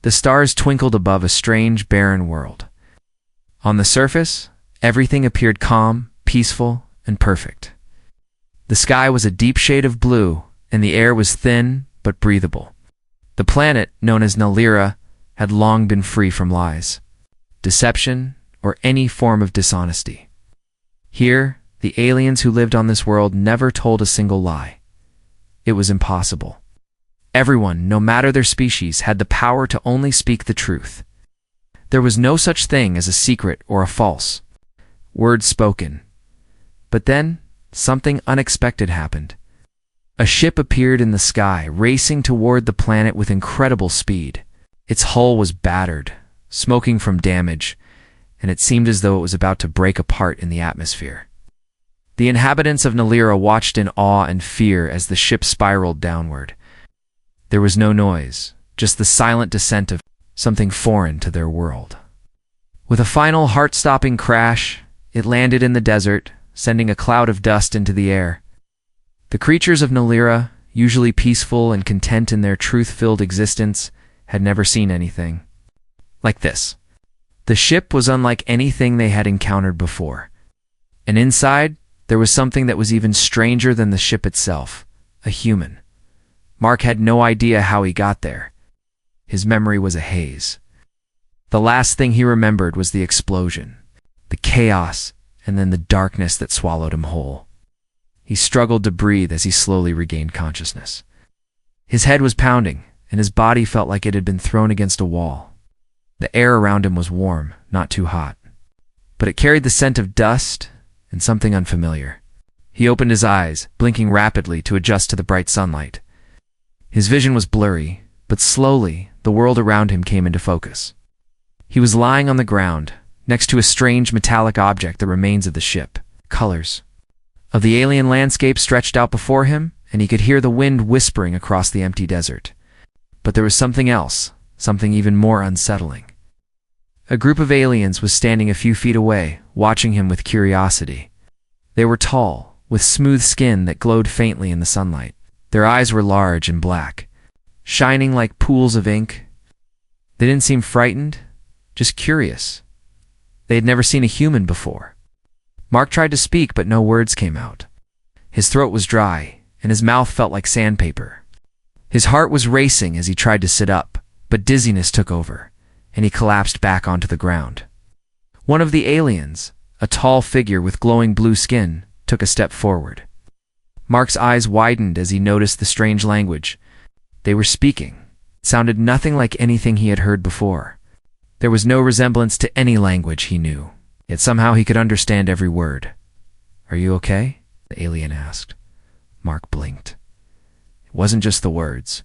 The stars twinkled above a strange, barren world. On the surface, everything appeared calm, peaceful, and perfect. The sky was a deep shade of blue, and the air was thin but breathable. The planet, known as Nalira, had long been free from lies, deception, or any form of dishonesty. Here, the aliens who lived on this world never told a single lie. It was impossible. Everyone, no matter their species, had the power to only speak the truth. There was no such thing as a secret or a false word spoken. But then, something unexpected happened. A ship appeared in the sky, racing toward the planet with incredible speed. Its hull was battered, smoking from damage, and it seemed as though it was about to break apart in the atmosphere. The inhabitants of Nalira watched in awe and fear as the ship spiraled downward. There was no noise, just the silent descent of something foreign to their world. With a final heart-stopping crash, it landed in the desert, sending a cloud of dust into the air. The creatures of Nalira, usually peaceful and content in their truth-filled existence, had never seen anything like this. The ship was unlike anything they had encountered before. And inside, there was something that was even stranger than the ship itself, a human. Mark had no idea how he got there. His memory was a haze. The last thing he remembered was the explosion, the chaos, and then the darkness that swallowed him whole. He struggled to breathe as he slowly regained consciousness. His head was pounding, and his body felt like it had been thrown against a wall. The air around him was warm, not too hot, but it carried the scent of dust and something unfamiliar. He opened his eyes, blinking rapidly to adjust to the bright sunlight. His vision was blurry, but slowly, the world around him came into focus. He was lying on the ground, next to a strange metallic object, the remains of the ship. Colors of the alien landscape stretched out before him, and he could hear the wind whispering across the empty desert. But there was something else, something even more unsettling. A group of aliens was standing a few feet away, watching him with curiosity. They were tall, with smooth skin that glowed faintly in the sunlight. Their eyes were large and black, shining like pools of ink. They didn't seem frightened, just curious. They had never seen a human before. Mark tried to speak, but no words came out. His throat was dry, and his mouth felt like sandpaper. His heart was racing as he tried to sit up, but dizziness took over, and he collapsed back onto the ground. One of the aliens, a tall figure with glowing blue skin, took a step forward. Mark's eyes widened as he noticed the strange language. They were speaking. It sounded nothing like anything he had heard before. There was no resemblance to any language he knew, yet somehow he could understand every word. "Are you okay?" the alien asked. Mark blinked. It wasn't just the words.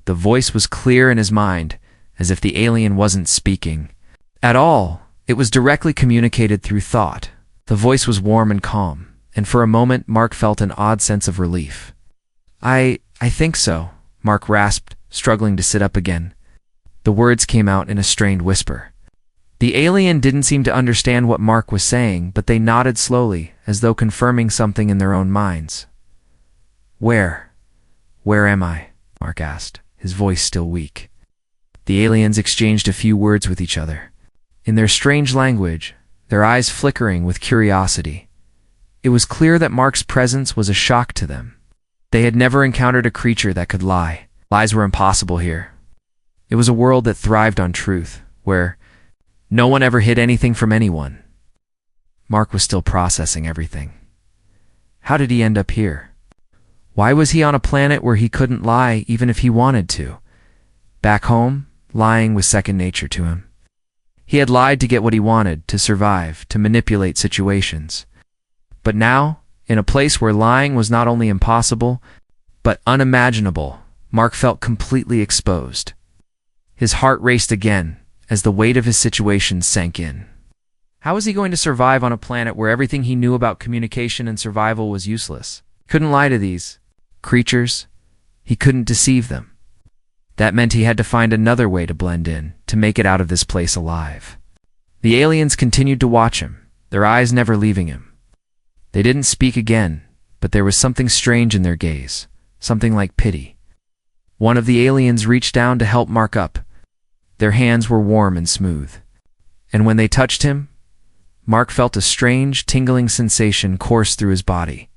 The voice was clear in his mind, as if the alien wasn't speaking at all. It was directly communicated through thought. The voice was warm and calm, and for a moment Mark felt an odd sense of relief. I think so," Mark rasped, struggling to sit up again. The words came out in a strained whisper. The alien didn't seem to understand what Mark was saying, but they nodded slowly, as though confirming something in their own minds. Where am I?" Mark asked, his voice still weak. The aliens exchanged a few words with each other. In their strange language, their eyes flickering with curiosity. It was clear that Mark's presence was a shock to them. They had never encountered a creature that could lie. Lies were impossible here. It was a world that thrived on truth, where no one ever hid anything from anyone. Mark was still processing everything. How did he end up here? Why was he on a planet where he couldn't lie even if he wanted to? Back home, lying was second nature to him. He had lied to get what he wanted, to survive, to manipulate situations. But now, in a place where lying was not only impossible, but unimaginable, Mark felt completely exposed. His heart raced again as the weight of his situation sank in. How was he going to survive on a planet where everything he knew about communication and survival was useless? He couldn't lie to these creatures. He couldn't deceive them. That meant he had to find another way to blend in, to make it out of this place alive. The aliens continued to watch him, their eyes never leaving him. They didn't speak again, but there was something strange in their gaze, something like pity. One of the aliens reached down to help Mark up. Their hands were warm and smooth. And when they touched him, Mark felt a strange, tingling sensation course through his body.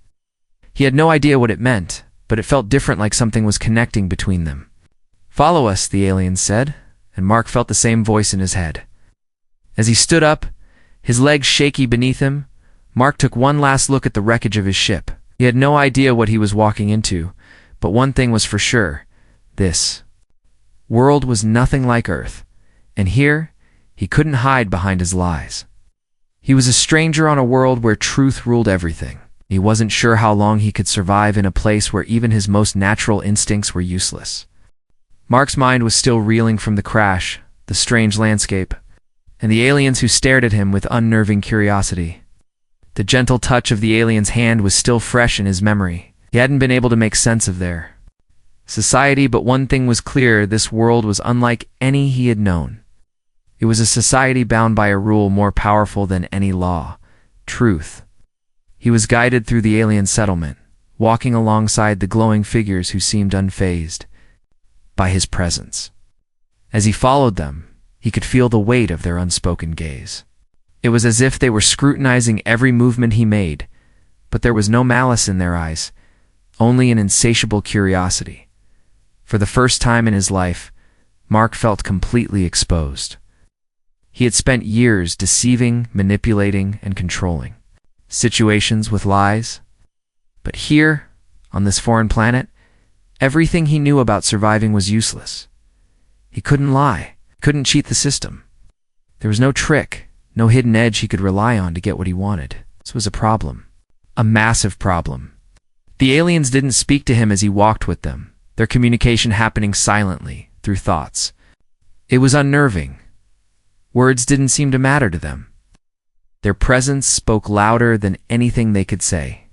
He had no idea what it meant, but it felt different, like something was connecting between them. "Follow us," the aliens said, and Mark felt the same voice in his head. As he stood up, his legs shaky beneath him, Mark took one last look at the wreckage of his ship. He had no idea what he was walking into, but one thing was for sure: this world was nothing like Earth, and here he couldn't hide behind his lies. He was a stranger on a world where truth ruled everything. He wasn't sure how long he could survive in a place where even his most natural instincts were useless. Mark's mind was still reeling from the crash, the strange landscape, and the aliens who stared at him with unnerving curiosity. The gentle touch of the alien's hand was still fresh in his memory. He hadn't been able to make sense of their society, but one thing was clear: this world was unlike any he had known. It was a society bound by a rule more powerful than any law: truth. He was guided through the alien settlement, walking alongside the glowing figures who seemed unfazed by his presence. As he followed them, he could feel the weight of their unspoken gaze. It was as if they were scrutinizing every movement he made, but there was no malice in their eyes, only an insatiable curiosity. For the first time in his life, Mark felt completely exposed. He had spent years deceiving, manipulating, and controlling situations with lies. But here, on this foreign planet, everything he knew about surviving was useless. He couldn't lie, couldn't cheat the system. There was no trick, no hidden edge he could rely on to get what he wanted. This was a problem, a massive problem. The aliens didn't speak to him as he walked with them, their communication happening silently, through thoughts. It was unnerving. Words didn't seem to matter to them. Their presence spoke louder than anything they could say.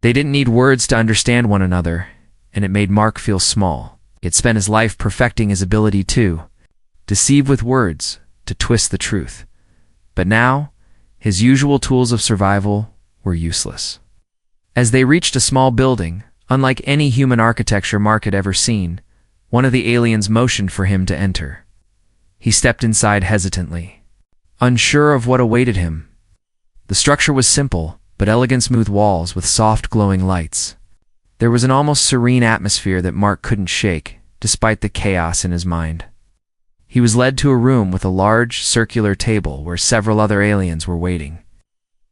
They didn't need words to understand one another, and it made Mark feel small. He had spent his life perfecting his ability to deceive with words, to twist the truth. But now, his usual tools of survival were useless. As they reached a small building, unlike any human architecture Mark had ever seen, one of the aliens motioned for him to enter. He stepped inside hesitantly, unsure of what awaited him. The structure was simple, but elegant, smooth walls with soft glowing lights. There was an almost serene atmosphere that Mark couldn't shake, despite the chaos in his mind. He was led to a room with a large, circular table where several other aliens were waiting.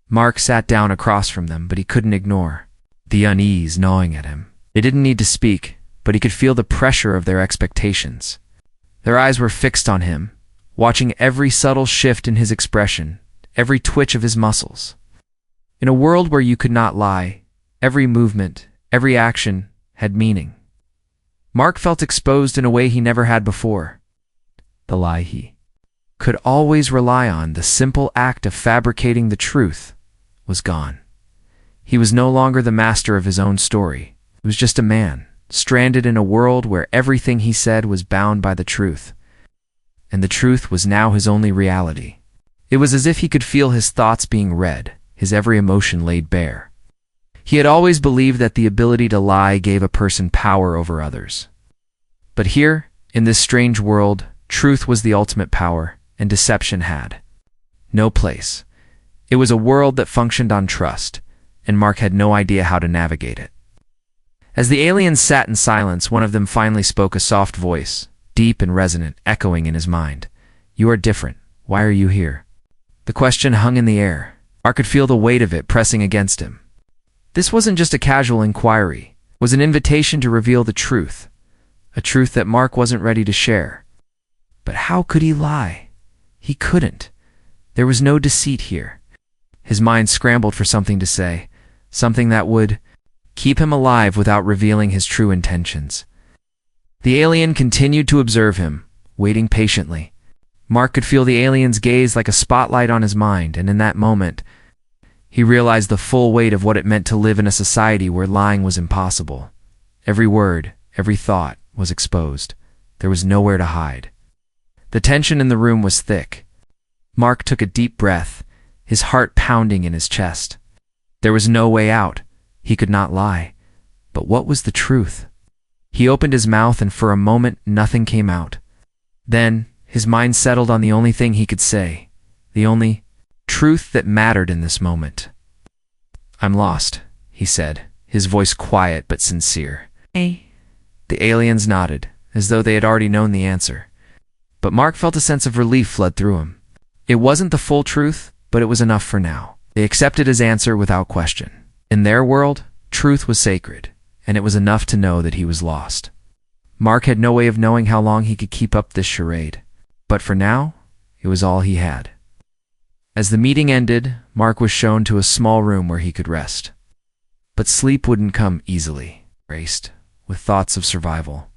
Mark sat down across from them, but he couldn't ignore the unease gnawing at him. They didn't need to speak, but he could feel the pressure of their expectations. Their eyes were fixed on him, watching every subtle shift in his expression, every twitch of his muscles. In a world where you could not lie, every movement, every action had meaning. Mark felt exposed in a way he never had before. The lie he could always rely on, the simple act of fabricating the truth, was gone. He was no longer the master of his own story. He was just a man, stranded in a world where everything he said was bound by the truth. And the truth was now his only reality. It was as if he could feel his thoughts being read, his every emotion laid bare. He had always believed that the ability to lie gave a person power over others. But here, in this strange world, truth was the ultimate power, and deception had no place. It was a world that functioned on trust, and Mark had no idea how to navigate it. As the aliens sat in silence, one of them finally spoke, a soft voice, deep and resonant, echoing in his mind. "You are different. Why are you here?" The question hung in the air. Mark could feel the weight of it pressing against him. This wasn't just a casual inquiry. It was an invitation to reveal the truth, a truth that Mark wasn't ready to share. But how could he lie? He couldn't. There was no deceit here. His mind scrambled for something to say, something that would keep him alive without revealing his true intentions. The alien continued to observe him, waiting patiently. Mark could feel the alien's gaze like a spotlight on his mind, and in that moment, he realized the full weight of what it meant to live in a society where lying was impossible. Every word, every thought was exposed. There was nowhere to hide. The tension in the room was thick. Mark took a deep breath, his heart pounding in his chest. There was no way out. He could not lie. But what was the truth? He opened his mouth, and for a moment nothing came out. Then, His mind settled on the only thing he could say, the only truth that mattered in this moment. "I'm lost," he said, his voice quiet but sincere. "Hey." The aliens nodded, as though they had already known the answer. But Mark felt a sense of relief flood through him. It wasn't the full truth, but it was enough for now. They accepted his answer without question. In their world, truth was sacred, and it was enough to know that he was lost. Mark had no way of knowing how long he could keep up this charade. But for now, it was all he had. As the meeting ended, Mark was shown to a small room where he could rest. But sleep wouldn't come easily, raced with thoughts of survival.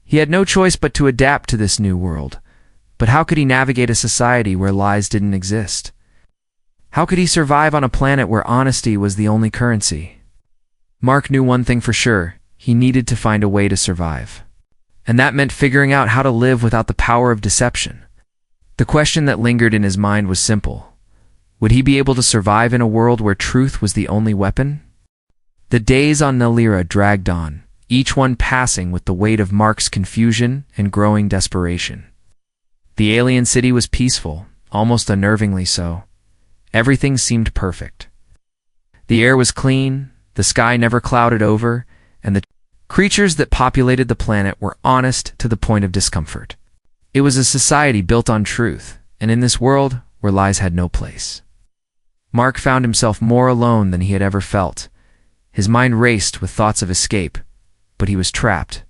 He had no choice but to adapt to this new world. But how could he navigate a society where lies didn't exist? How could he survive on a planet where honesty was the only currency? Mark knew one thing for sure: he needed to find a way to survive. And that meant figuring out how to live without the power of deception. The question that lingered in his mind was simple. Would he be able to survive in a world where truth was the only weapon? The days on Nalira dragged on, each one passing with the weight of Mark's confusion and growing desperation. The alien city was peaceful, almost unnervingly so. Everything seemed perfect. The air was clean, the sky never clouded over, and the creatures that populated the planet were honest to the point of discomfort. It was a society built on truth, and in this world where lies had no place. Mark found himself more alone than he had ever felt. His mind raced with thoughts of escape, but he was trapped.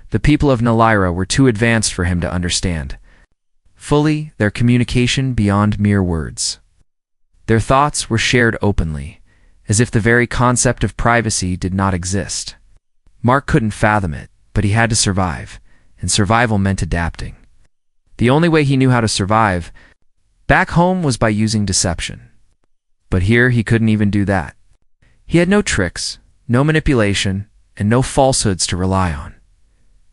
The people of Nalira were too advanced for him to understand fully their communication beyond mere words. Their thoughts were shared openly, as if the very concept of privacy did not exist. Mark couldn't fathom it, but he had to survive, and survival meant adapting. The only way he knew how to survive back home was by using deception. But here he couldn't even do that. He had no tricks, no manipulation, and no falsehoods to rely on.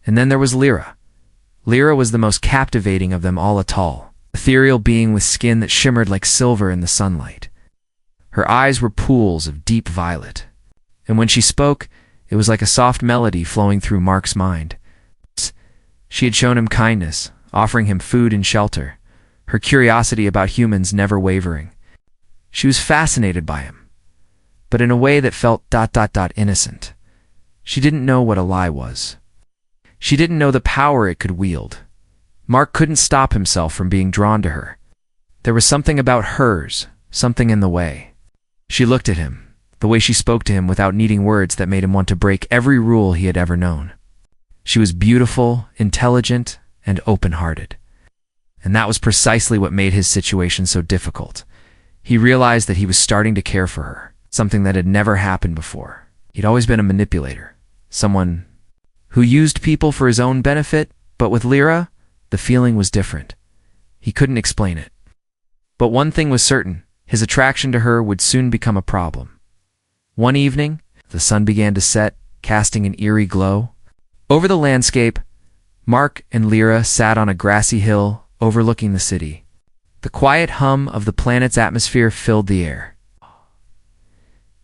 And then there was Lyra. Lyra was the most captivating of them all, a tall, ethereal being with skin that shimmered like silver in the sunlight. Her eyes were pools of deep violet, and when she spoke, it was like a soft melody flowing through Mark's mind. She had shown him kindness, offering him food and shelter, her curiosity about humans never wavering. She was fascinated by him, but in a way that felt innocent. She didn't know what a lie was. She didn't know the power it could wield. Mark couldn't stop himself from being drawn to her. There was something about hers, something in the way. She looked at him, the way she spoke to him without needing words, that made him want to break every rule he had ever known. She was beautiful, intelligent, and open-hearted. And that was precisely what made his situation so difficult. He realized that he was starting to care for her, something that had never happened before. He'd always been a manipulator, someone who used people for his own benefit, but with Lyra, the feeling was different. He couldn't explain it. But one thing was certain: his attraction to her would soon become a problem. One evening, the sun began to set, casting an eerie glow. Over the landscape, Mark and Lyra sat on a grassy hill overlooking the city. The quiet hum of the planet's atmosphere filled the air.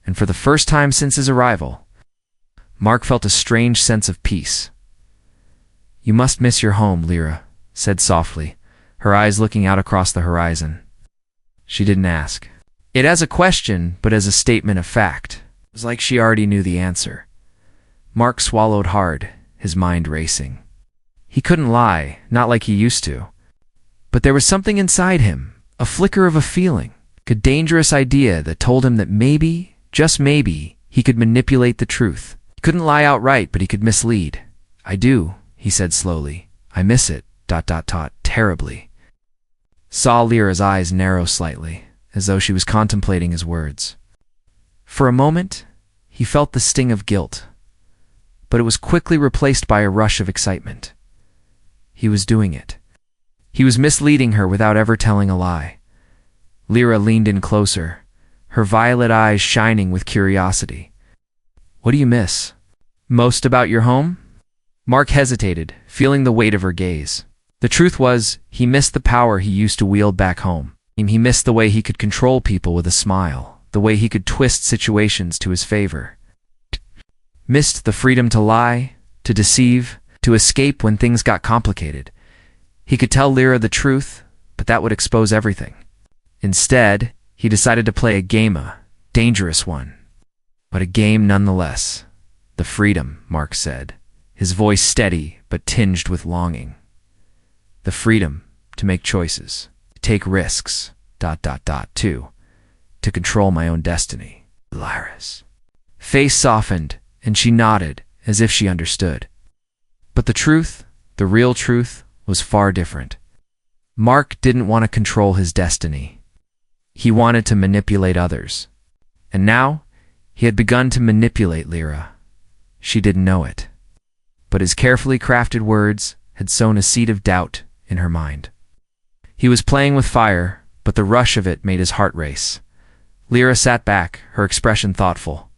And for the first time since his arrival, Mark felt a strange sense of peace. "You must miss your home," Lyra said softly, her eyes looking out across the horizon. She didn't ask it as a question, but as a statement of fact. It was like she already knew the answer. Mark swallowed hard, his mind racing. He couldn't lie, not like he used to. But there was something inside him, a flicker of a feeling, a dangerous idea that told him that maybe, just maybe, he could manipulate the truth. He couldn't lie outright, but he could mislead. "I do," he said slowly. "I miss it, terribly." Saw Lyra's eyes narrow slightly, as though she was contemplating his words. For a moment, he felt the sting of guilt, but it was quickly replaced by a rush of excitement. He was doing it. He was misleading her without ever telling a lie. Lyra leaned in closer, her violet eyes shining with curiosity. "What do you miss most about your home?" Mark hesitated, feeling the weight of her gaze. The truth was, he missed the power he used to wield back home. He missed the way he could control people with a smile, the way he could twist situations to his favor. Missed the freedom to lie, to deceive, to escape when things got complicated. He could tell Lyra the truth, but that would expose everything. Instead, he decided to play a game, a dangerous one. But a game nonetheless. The freedom, Mark said, his voice steady but tinged with longing. The freedom to make choices, to take risks, too, to control my own destiny. Lyra's face softened, and she nodded as if she understood. But the truth, the real truth, was far different. Mark didn't want to control his destiny. He wanted to manipulate others. And now, he had begun to manipulate Lyra. She didn't know it. But his carefully crafted words had sown a seed of doubt in her mind. He was playing with fire, but the rush of it made his heart race. Lyra sat back, her expression thoughtful.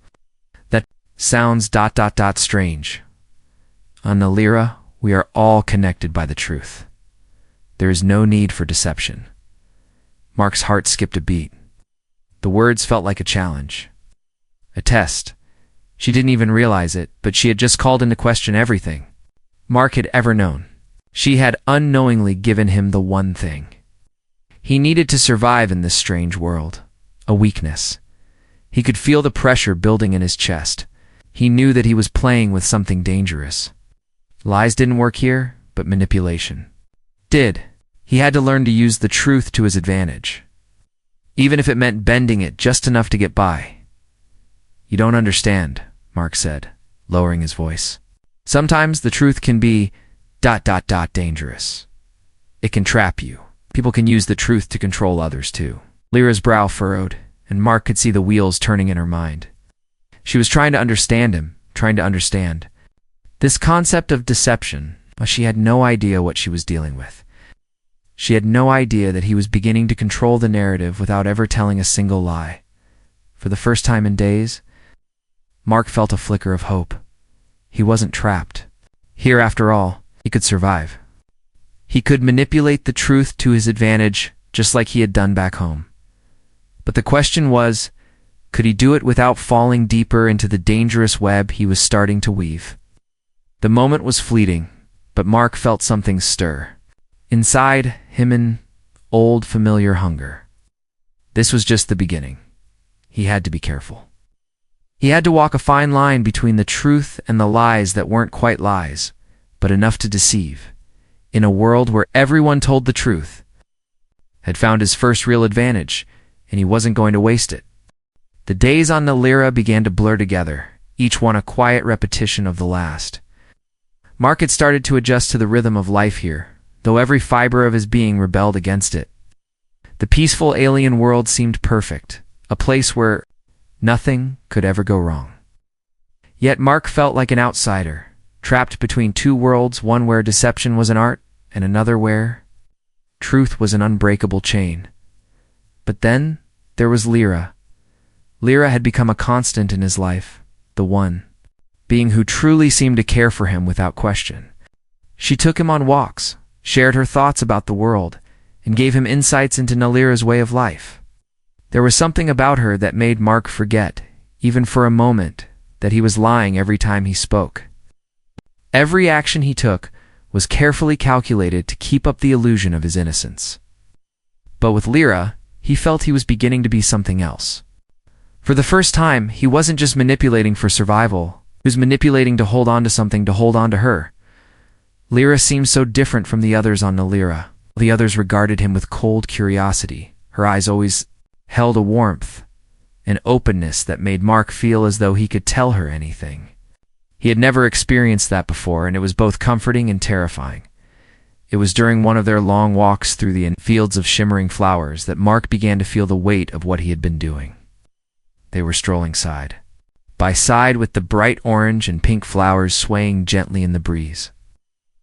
That sounds strange. Anna Lyra, we are all connected by the truth. There is no need for deception. Mark's heart skipped a beat. The words felt like a challenge. A test. She didn't even realize it, but she had just called into question everything Mark had ever known. She had unknowingly given him the one thing he needed to survive in this strange world, a weakness. He could feel the pressure building in his chest. He knew that he was playing with something dangerous. Lies didn't work here, but manipulation did. He had to learn to use the truth to his advantage, even if it meant bending it just enough to get by. You don't understand, Mark said, lowering his voice. Sometimes the truth can be dangerous. It can trap you. People can use the truth to control others too. Lyra's brow furrowed, and Mark could see the wheels turning in her mind. She was trying to understand him, trying to understand this concept of deception, but she had no idea what she was dealing with. She had no idea that he was beginning to control the narrative without ever telling a single lie. For the first time in days, Mark felt a flicker of hope. He wasn't trapped. Here, after all, he could survive. He could manipulate the truth to his advantage, just like he had done back home. But the question was, could he do it without falling deeper into the dangerous web he was starting to weave? The moment was fleeting, but Mark felt something stir. Inside him, an old, familiar hunger. This was just the beginning. He had to be careful. He had to walk a fine line between the truth and the lies that weren't quite lies, but enough to deceive. In a world where everyone told the truth, had found his first real advantage, and he wasn't going to waste it. The days on Lyra began to blur together, each one a quiet repetition of the last. Mark had started to adjust to the rhythm of life here, though every fiber of his being rebelled against it. The peaceful alien world seemed perfect, a place where nothing could ever go wrong. Yet Mark felt like an outsider, trapped between two worlds, one where deception was an art, and another where truth was an unbreakable chain. But then there was Lyra. Lyra had become a constant in his life, the one being who truly seemed to care for him without question. She took him on walks, shared her thoughts about the world, and gave him insights into Lyra's way of life. There was something about her that made Mark forget, even for a moment, that he was lying every time he spoke. Every action he took was carefully calculated to keep up the illusion of his innocence. But with Lyra, he felt he was beginning to be something else. For the first time, he wasn't just manipulating for survival, he was manipulating to hold on to something, to hold on to her. Lyra seemed so different from the others on Lyra. The others regarded him with cold curiosity. Her eyes always held a warmth, an openness that made Mark feel as though he could tell her anything. He had never experienced that before, and it was both comforting and terrifying. It was during one of their long walks through the fields of shimmering flowers that Mark began to feel the weight of what he had been doing. They were strolling side by side with the bright orange and pink flowers swaying gently in the breeze.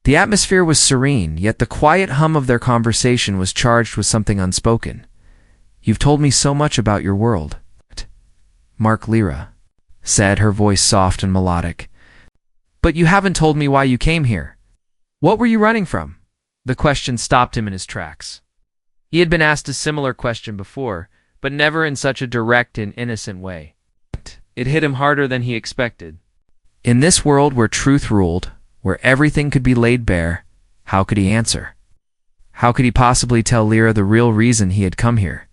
The atmosphere was serene, yet the quiet hum of their conversation was charged with something unspoken. "You've told me so much about your world," Mark Lyra said, her voice soft and melodic. "But you haven't told me why you came here. What were you running from?" The question stopped him in his tracks. He had been asked a similar question before, but never in such a direct and innocent way. It hit him harder than he expected. In this world where truth ruled, where everything could be laid bare, how could he answer? How could he possibly tell Lyra the real reason he had come here?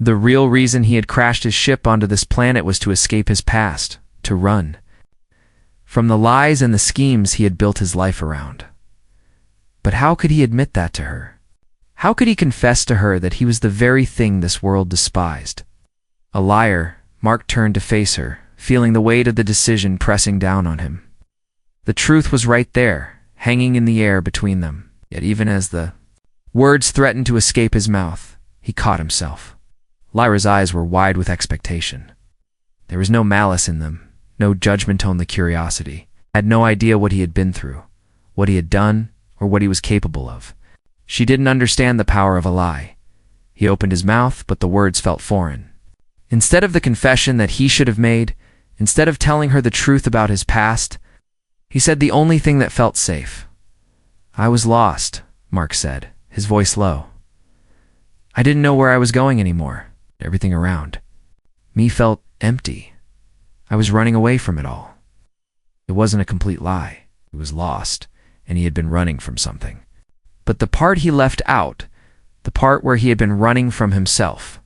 The real reason he had crashed his ship onto this planet was to escape his past, to run from the lies and the schemes he had built his life around. But how could he admit that to her? How could he confess to her that he was the very thing this world despised? A liar, Mark turned to face her, feeling the weight of the decision pressing down on him. The truth was right there, hanging in the air between them. Yet even as the words threatened to escape his mouth, he caught himself. Lyra's eyes were wide with expectation. There was no malice in them, no judgment, only curiosity. Had no idea what he had been through, what he had done, or what he was capable of. She didn't understand the power of a lie. He opened his mouth, but the words felt foreign. Instead of the confession that he should have made, instead of telling her the truth about his past, he said the only thing that felt safe. "I was lost," Mark said, his voice low. "I didn't know where I was going anymore. Everything around me felt empty. I was running away from it all." It wasn't a complete lie. He was lost, and he had been running from something. But the part he left out, the part where he had been running from himself,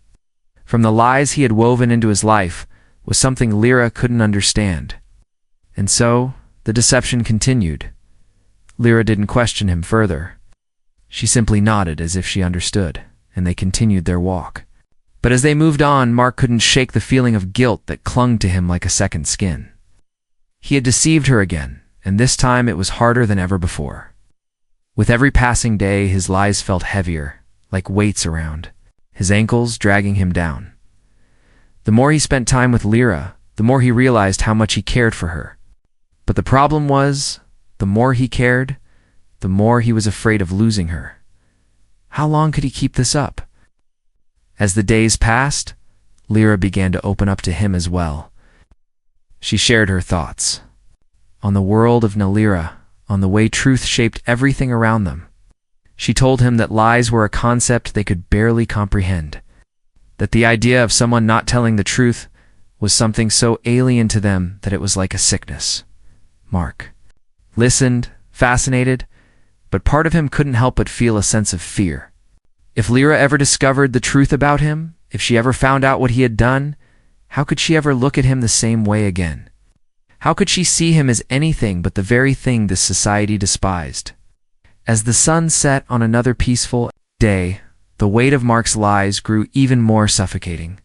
from the lies he had woven into his life, was something Lyra couldn't understand. And so, the deception continued. Lyra didn't question him further. She simply nodded as if she understood, and they continued their walk. But as they moved on, Mark couldn't shake the feeling of guilt that clung to him like a second skin. He had deceived her again, and this time it was harder than ever before. With every passing day, his lies felt heavier, like weights around, his ankles dragging him down. The more he spent time with Lyra, the more he realized how much he cared for her. But the problem was, the more he cared, the more he was afraid of losing her. How long could he keep this up? As the days passed, Lyra began to open up to him as well. She shared her thoughts on the world of Nalira, on the way truth shaped everything around them. She told him that lies were a concept they could barely comprehend, that the idea of someone not telling the truth was something so alien to them that it was like a sickness. Mark listened, fascinated, but part of him couldn't help but feel a sense of fear. If Lyra ever discovered the truth about him, if she ever found out what he had done, how could she ever look at him the same way again? How could she see him as anything but the very thing this society despised? As the sun set on another peaceful day, the weight of Mark's lies grew even more suffocating.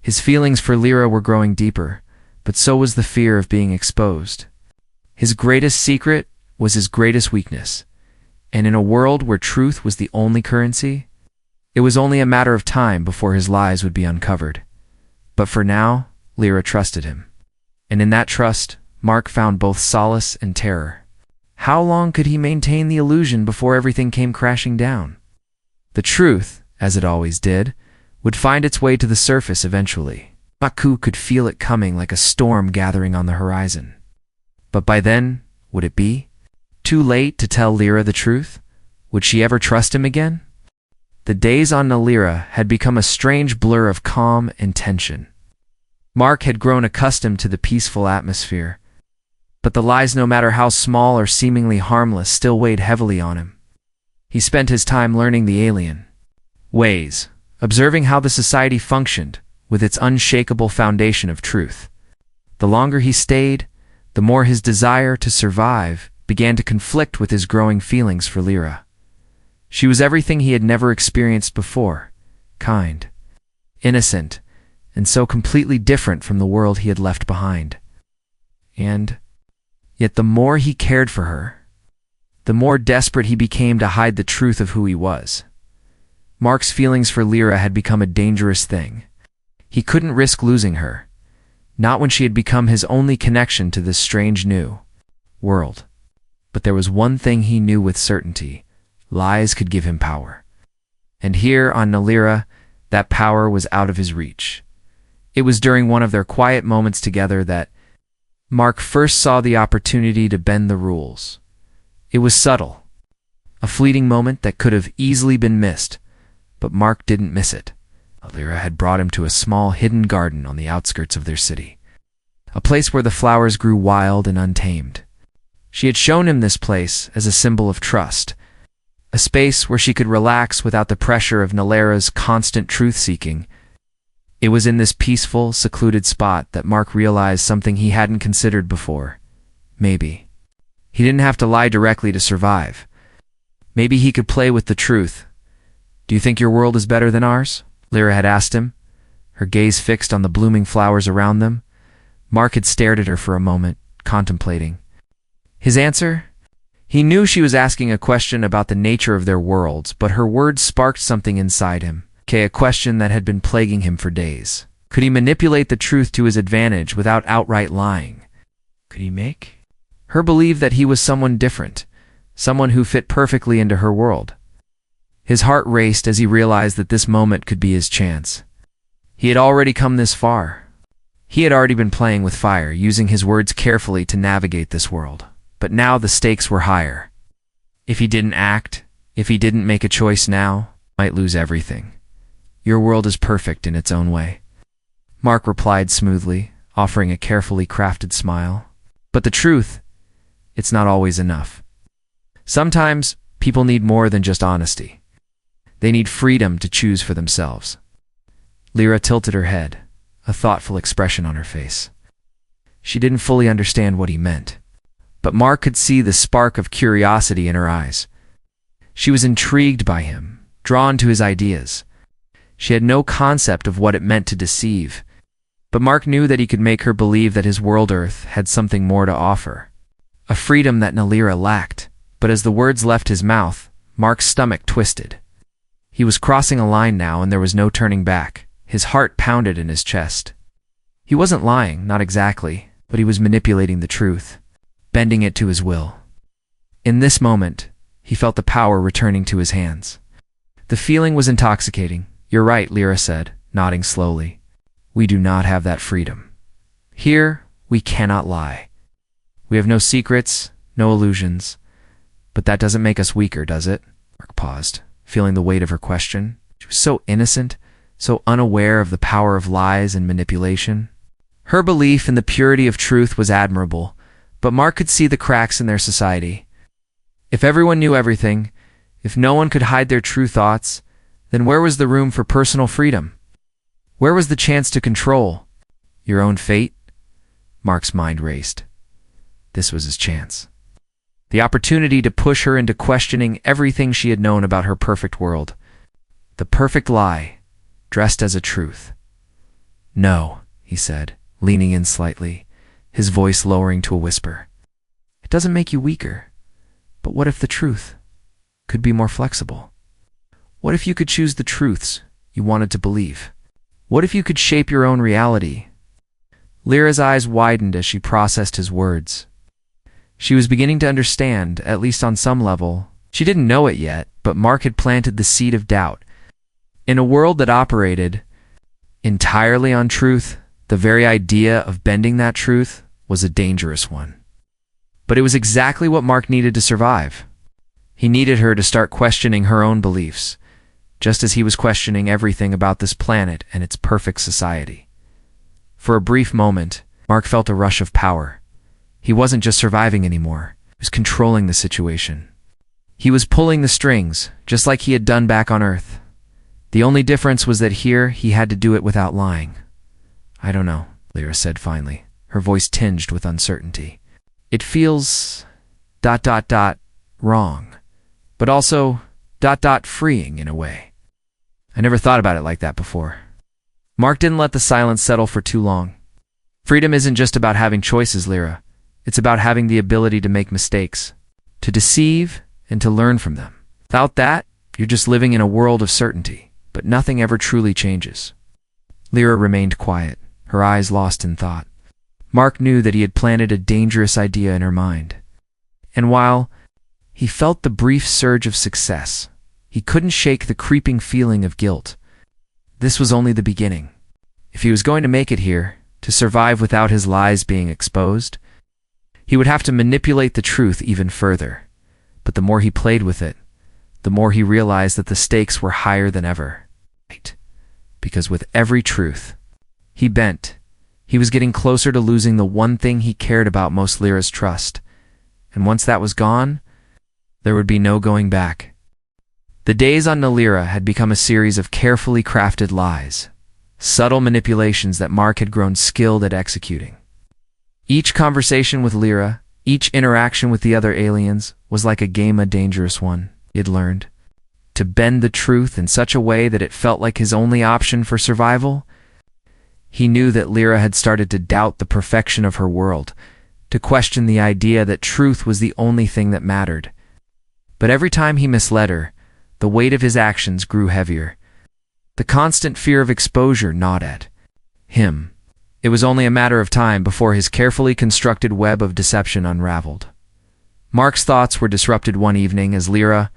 His feelings for Lyra were growing deeper, but so was the fear of being exposed. His greatest secret was his greatest weakness, and in a world where truth was the only currency, it was only a matter of time before his lies would be uncovered. But for now, Lyra trusted him. And in that trust, Mark found both solace and terror. How long could he maintain the illusion before everything came crashing down? The truth, as it always did, would find its way to the surface eventually. Maku could feel it coming like a storm gathering on the horizon. But by then, would it be too late to tell Lyra the truth? Would she ever trust him again? The days on Nalira had become a strange blur of calm and tension. Mark had grown accustomed to the peaceful atmosphere, but the lies, no matter how small or seemingly harmless, still weighed heavily on him. He spent his time learning the alien ways, observing how the society functioned with its unshakable foundation of truth. The longer he stayed, the more his desire to survive began to conflict with his growing feelings for Lyra. She was everything he had never experienced before, kind, innocent, and so completely different from the world he had left behind. And yet the more he cared for her, the more desperate he became to hide the truth of who he was. Mark's feelings for Lyra had become a dangerous thing. He couldn't risk losing her, not when she had become his only connection to this strange new world. But there was one thing he knew with certainty: lies could give him power. And here on Nalira, that power was out of his reach. It was during one of their quiet moments together that Mark first saw the opportunity to bend the rules. It was subtle, a fleeting moment that could have easily been missed, but Mark didn't miss it. Lyra had brought him to a small hidden garden on the outskirts of their city, a place where the flowers grew wild and untamed. She had shown him this place as a symbol of trust, a a space where she could relax without the pressure of Nalera's constant truth-seeking. It was in this peaceful, secluded spot that Mark realized something he hadn't considered before. Maybe he didn't have to lie directly to survive. Maybe he could play with the truth. "Do you think your world is better than ours?" Lyra had asked him, her gaze fixed on the blooming flowers around them. Mark had stared at her for a moment, contemplating. His answer? He knew she was asking a question about the nature of their worlds, but her words sparked something inside him. A question that had been plaguing him for days. Could he manipulate the truth to his advantage without outright lying? Could he make her believe that he was someone different, someone who fit perfectly into her world? His heart raced as he realized that this moment could be his chance. He had already come this far. He had already been playing with fire, using his words carefully to navigate this world. But now the stakes were higher. If he didn't act, if he didn't make a choice now, he might lose everything. "Your world is perfect in its own way," Mark replied smoothly, offering a carefully crafted smile. "But the truth, it's not always enough. Sometimes people need more than just honesty. They need freedom to choose for themselves." Lyra tilted her head, a thoughtful expression on her face. She didn't fully understand what he meant, but Mark could see the spark of curiosity in her eyes. She was intrigued by him, drawn to his ideas. She had no concept of what it meant to deceive, but Mark knew that he could make her believe that his world Earth had something more to offer. A freedom that Nalera lacked, but as the words left his mouth, Mark's stomach twisted. He was crossing a line now and there was no turning back. His heart pounded in his chest. He wasn't lying, not exactly, but he was manipulating the truth, bending it to his will. In this moment, he felt the power returning to his hands. The feeling was intoxicating. "You're right," Lyra said, nodding slowly. "We do not have that freedom. Here, we cannot lie. We have no secrets, no illusions. But that doesn't make us weaker, does it?" Mark paused, feeling the weight of her question. She was so innocent, so unaware of the power of lies and manipulation. Her belief in the purity of truth was admirable, but Mark could see the cracks in their society. If everyone knew everything, if no one could hide their true thoughts, then where was the room for personal freedom? Where was the chance to control your own fate? Mark's mind raced. This was his chance. The opportunity to push her into questioning everything she had known about her perfect world. The perfect lie, dressed as a truth. "No," he said, leaning in slightly, his voice lowering to a whisper. "It doesn't make you weaker. But what if the truth could be more flexible? What if you could choose the truths you wanted to believe? What if you could shape your own reality?" Lyra's eyes widened as she processed his words. She was beginning to understand, at least on some level. She didn't know it yet, but Mark had planted the seed of doubt. In a world that operated entirely on truth, the very idea of bending that truth was a dangerous one. But it was exactly what Mark needed to survive. He needed her to start questioning her own beliefs, just as he was questioning everything about this planet and its perfect society. For a brief moment, Mark felt a rush of power. He wasn't just surviving anymore, he was controlling the situation. He was pulling the strings, just like he had done back on Earth. The only difference was that here he had to do it without lying. "I don't know," Lyra said finally, her voice tinged with uncertainty. "It feels ... wrong, but also ... freeing in a way. I never thought about it like that before." Mark didn't let the silence settle for too long. Freedom isn't just about having choices, Lyra. It's about having the ability to make mistakes, to deceive, and to learn from them. Without that, you're just living in a world of certainty, but nothing ever truly changes. Lyra remained quiet, her eyes lost in thought. Mark knew that he had planted a dangerous idea in her mind. And while he felt the brief surge of success, he couldn't shake the creeping feeling of guilt. This was only the beginning. If he was going to make it here, to survive without his lies being exposed, he would have to manipulate the truth even further. But the more he played with it, the more he realized that the stakes were higher than ever. Because with every truth he bent, he was getting closer to losing the one thing he cared about most, Lyra's trust. And once that was gone, there would be no going back. The days on Nalira had become a series of carefully crafted lies, subtle manipulations that Mark had grown skilled at executing. Each conversation with Lyra, each interaction with the other aliens, was like a game, a dangerous one, he had learned. To bend the truth in such a way that it felt like his only option for survival. He knew that Lyra had started to doubt the perfection of her world, to question the idea that truth was the only thing that mattered. But every time he misled her, the weight of his actions grew heavier. The constant fear of exposure gnawed at him. It was only a matter of time before his carefully constructed web of deception unraveled. Mark's thoughts were disrupted one evening as Lyra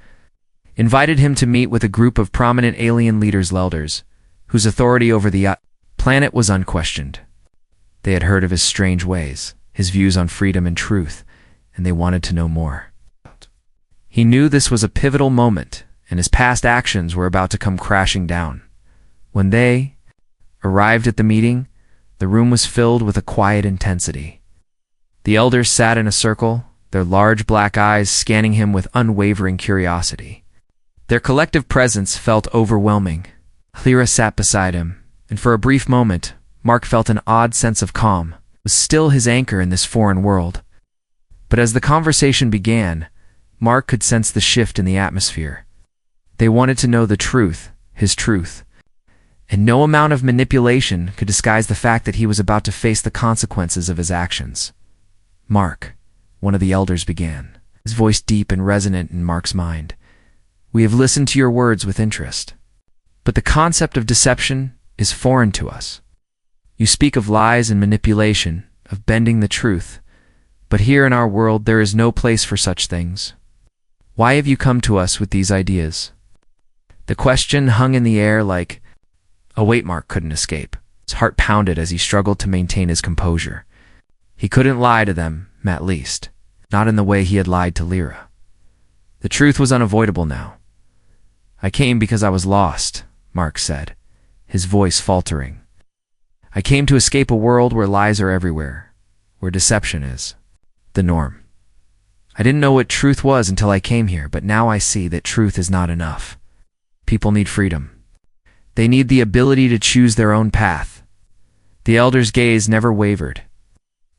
invited him to meet with a group of prominent alien leaders, elders, whose authority over the planet was unquestioned. They had heard of his strange ways, his views on freedom and truth, and they wanted to know more. He knew this was a pivotal moment, and his past actions were about to come crashing down. When they arrived at the meeting, the room was filled with a quiet intensity. The elders sat in a circle, their large black eyes scanning him with unwavering curiosity. Their collective presence felt overwhelming. Lyra sat beside him, and for a brief moment, Mark felt an odd sense of calm. It was still his anchor in this foreign world. But as the conversation began, Mark could sense the shift in the atmosphere. They wanted to know the truth, his truth. And no amount of manipulation could disguise the fact that he was about to face the consequences of his actions. "Mark," one of the elders began, his voice deep and resonant in Mark's mind. "We have listened to your words with interest. But the concept of deception is foreign to us. You speak of lies and manipulation, of bending the truth, but here in our world there is no place for such things. Why have you come to us with these ideas?" The question hung in the air like a weight. Mark couldn't escape. His heart pounded as he struggled to maintain his composure. He couldn't lie to them, at least, not in the way he had lied to Lyra. The truth was unavoidable now. "I came because I was lost," Mark said, his voice faltering. "I came to escape a world where lies are everywhere, where deception is the norm. I didn't know what truth was until I came here, but now I see that truth is not enough. People need freedom. They need the ability to choose their own path." The elder's gaze never wavered.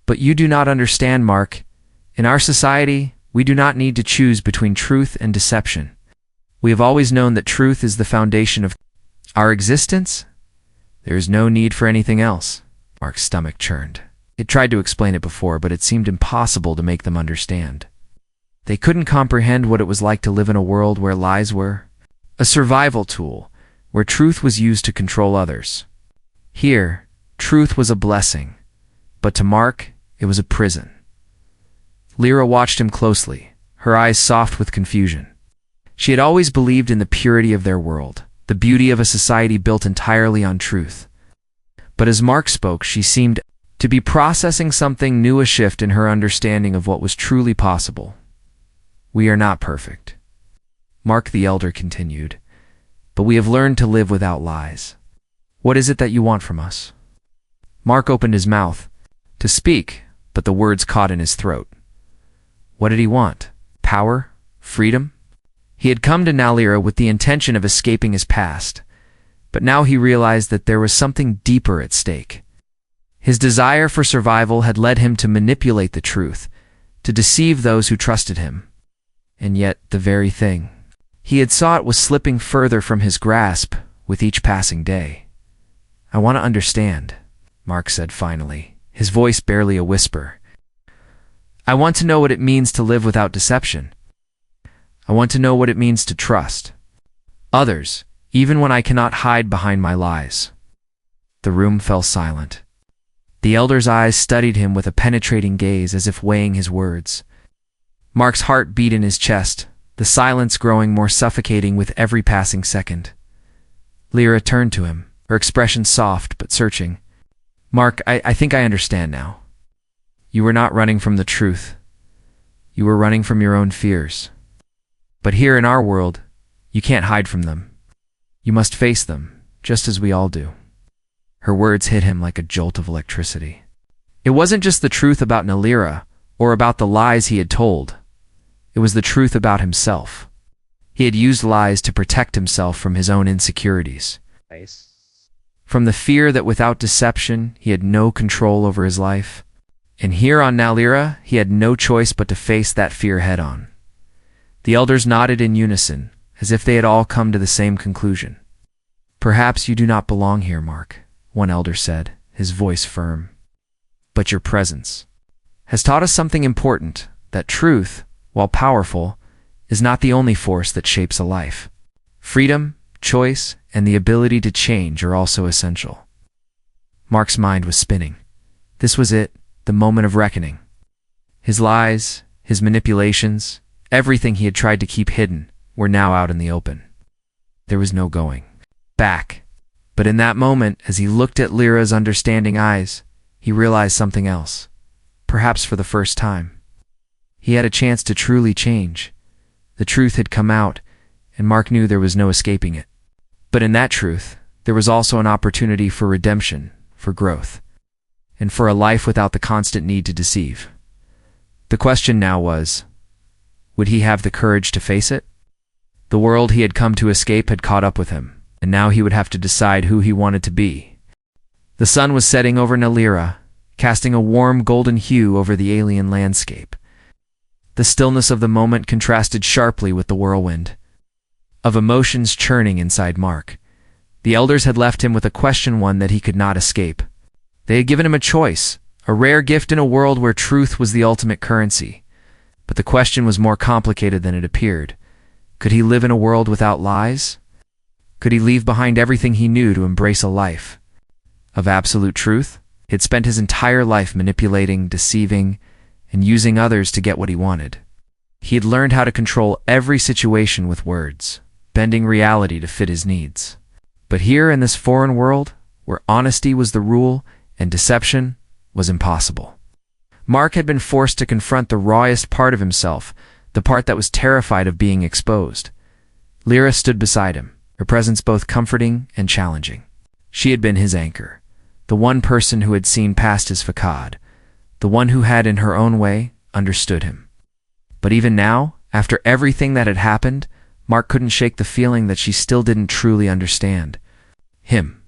"But you do not understand, Mark. In our society, we do not need to choose between truth and deception. We have always known that truth is the foundation of our existence. There is no need for anything else." Mark's stomach churned. He had tried to explain it before, but it seemed impossible to make them understand. They couldn't comprehend what it was like to live in a world where lies were a survival tool, where truth was used to control others. Here, truth was a blessing, but to Mark, it was a prison. Lyra watched him closely, her eyes soft with confusion. She had always believed in the purity of their world, the beauty of a society built entirely on truth. But as Mark spoke, she seemed to be processing something new, a shift in her understanding of what was truly possible. "We are not perfect," Mark the Elder continued, "but we have learned to live without lies. What is it that you want from us?" Mark opened his mouth to speak, but the words caught in his throat. What did he want? Power? Freedom? He had come to Nalira with the intention of escaping his past, but now he realized that there was something deeper at stake. His desire for survival had led him to manipulate the truth, to deceive those who trusted him. And yet, the very thing he had sought was slipping further from his grasp with each passing day. "I want to understand," Mark said finally, his voice barely a whisper. "I want to know what it means to live without deception. I want to know what it means to trust others, even when I cannot hide behind my lies." The room fell silent. The elder's eyes studied him with a penetrating gaze as if weighing his words. Mark's heart beat in his chest, the silence growing more suffocating with every passing second. Lyra turned to him, her expression soft but searching. "Mark, I think I understand now. You were not running from the truth. You were running from your own fears. But here in our world, you can't hide from them. You must face them, just as we all do." Her words hit him like a jolt of electricity. It wasn't just the truth about Nalira or about the lies he had told. It was the truth about himself. He had used lies to protect himself from his own insecurities, from the fear that without deception he had no control over his life. And here on Nalira, he had no choice but to face that fear head-on. The elders nodded in unison, as if they had all come to the same conclusion. "Perhaps you do not belong here, Mark," one elder said, his voice firm. "But your presence has taught us something important, that truth, while powerful, is not the only force that shapes a life. Freedom, choice, and the ability to change are also essential." Mark's mind was spinning. This was it, the moment of reckoning. His lies, his manipulations, everything he had tried to keep hidden were now out in the open. There was no going back. But in that moment, as he looked at Lyra's understanding eyes, he realized something else, perhaps for the first time. He had a chance to truly change. The truth had come out, and Mark knew there was no escaping it. But in that truth, there was also an opportunity for redemption, for growth, and for a life without the constant need to deceive. The question now was, would he have the courage to face it? The world he had come to escape had caught up with him, and now he would have to decide who he wanted to be. The sun was setting over Nalira, casting a warm golden hue over the alien landscape. The stillness of the moment contrasted sharply with the whirlwind of emotions churning inside Mark. The elders had left him with a question, one that he could not escape. They had given him a choice, a rare gift in a world where truth was the ultimate currency. But the question was more complicated than it appeared. Could he live in a world without lies? Could he leave behind everything he knew to embrace a life of absolute truth? He had spent his entire life manipulating, deceiving, and using others to get what he wanted. He had learned how to control every situation with words, bending reality to fit his needs. But here in this foreign world, where honesty was the rule and deception was impossible, Mark had been forced to confront the rawest part of himself, the part that was terrified of being exposed. Lyra stood beside him, her presence both comforting and challenging. She had been his anchor, the one person who had seen past his facade, the one who had, in her own way, understood him. But even now, after everything that had happened, Mark couldn't shake the feeling that she still didn't truly understand him.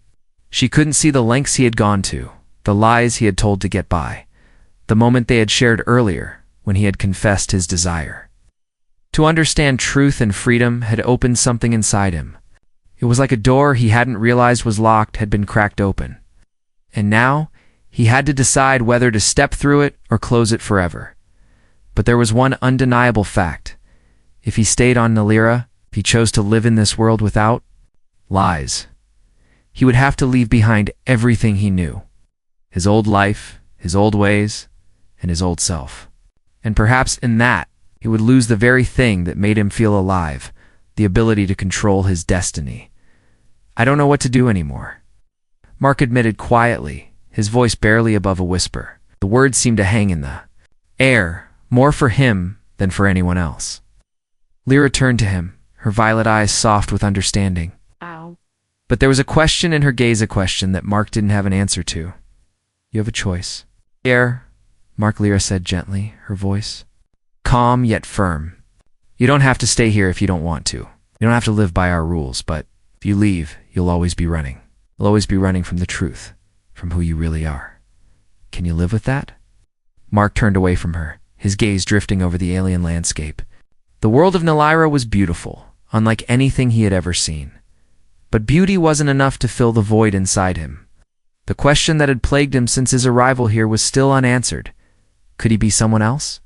She couldn't see the lengths he had gone to, the lies he had told to get by, the moment they had shared earlier when he had confessed his desire. To understand truth and freedom had opened something inside him. It was like a door he hadn't realized was locked had been cracked open. And now, he had to decide whether to step through it or close it forever. But there was one undeniable fact. If he stayed on Nalira, if he chose to live in this world without lies, he would have to leave behind everything he knew. His old life, his old ways, and his old self. And perhaps in that, he would lose the very thing that made him feel alive, the ability to control his destiny. "I don't know what to do anymore," Mark admitted quietly, his voice barely above a whisper. The words seemed to hang in the air, more for him than for anyone else. Lyra turned to him, her violet eyes soft with understanding. Ow. But there was a question in her gaze, a question that Mark didn't have an answer to. "You have a choice." Mark, Lyra said gently, her voice calm yet firm. "You don't have to stay here if you don't want to. You don't have to live by our rules, but if you leave, you'll always be running. You'll always be running from the truth, from who you really are. Can you live with that?" Mark turned away from her, his gaze drifting over the alien landscape. The world of Nalira was beautiful, unlike anything he had ever seen. But beauty wasn't enough to fill the void inside him. The question that had plagued him since his arrival here was still unanswered. Could he be someone else?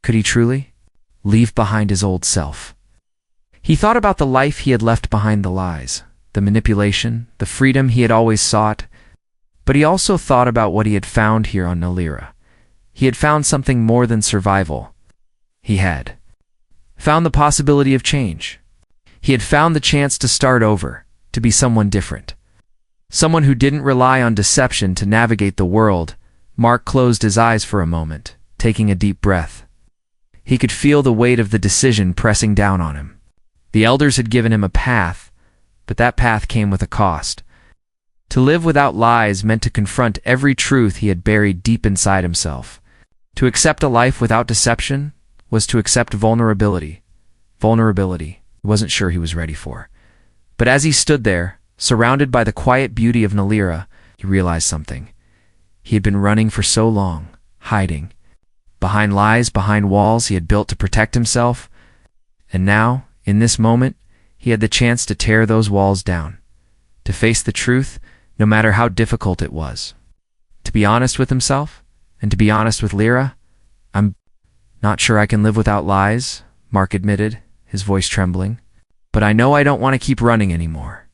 Could he truly leave behind his old self? He thought about the life he had left behind, the lies, the manipulation, the freedom he had always sought. But he also thought about what he had found here on Nalira. He had found something more than survival. He had found the possibility of change. He had found the chance to start over, to be someone different. Someone who didn't rely on deception to navigate the world. Mark closed his eyes for a moment, taking a deep breath. He could feel the weight of the decision pressing down on him. The elders had given him a path, but that path came with a cost. To live without lies meant to confront every truth he had buried deep inside himself. To accept a life without deception was to accept vulnerability. Vulnerability he wasn't sure he was ready for. But as he stood there, surrounded by the quiet beauty of Nalira, he realized something. He had been running for so long, hiding, behind lies, behind walls he had built to protect himself, and now, in this moment, he had the chance to tear those walls down, to face the truth, no matter how difficult it was. To be honest with himself, and to be honest with Lyra. "I'm not sure I can live without lies," Mark admitted, his voice trembling. "But I know I don't want to keep running anymore."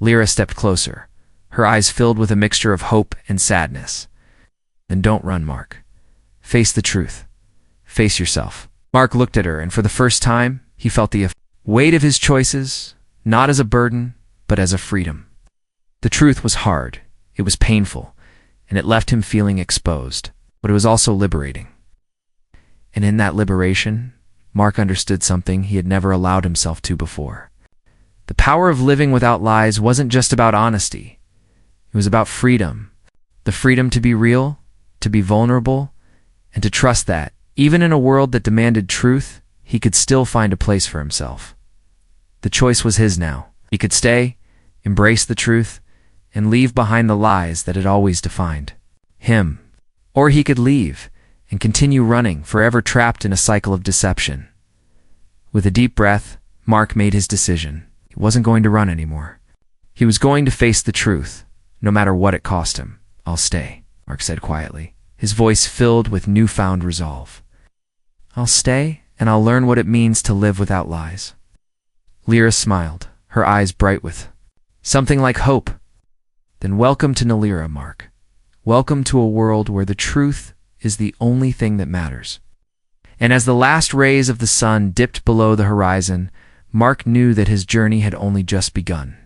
Lyra stepped closer, her eyes filled with a mixture of hope and sadness. "Then don't run, Mark. Face the truth. Face yourself." Mark looked at her, and for the first time, he felt the weight of his choices, not as a burden, but as a freedom. The truth was hard, it was painful, and it left him feeling exposed, but it was also liberating. And in that liberation, Mark understood something he had never allowed himself to before. The power of living without lies wasn't just about honesty. It was about freedom. The freedom to be real, to be vulnerable, and to trust that, even in a world that demanded truth, he could still find a place for himself. The choice was his now. He could stay, embrace the truth, and leave behind the lies that had always defined him. Or he could leave and continue running, forever trapped in a cycle of deception. With a deep breath, Mark made his decision. He wasn't going to run anymore. He was going to face the truth, no matter what it cost him. "I'll stay," Mark said quietly, his voice filled with newfound resolve. "I'll stay, and I'll learn what it means to live without lies." Lyra smiled, her eyes bright with something like hope. "Then welcome to Nalira, Mark. Welcome to a world where the truth is the only thing that matters." And as the last rays of the sun dipped below the horizon, Mark knew that his journey had only just begun.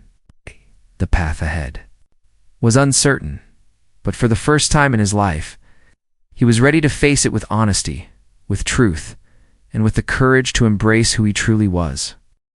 The path ahead was uncertain, but for the first time in his life, he was ready to face it with honesty, with truth, and with the courage to embrace who he truly was.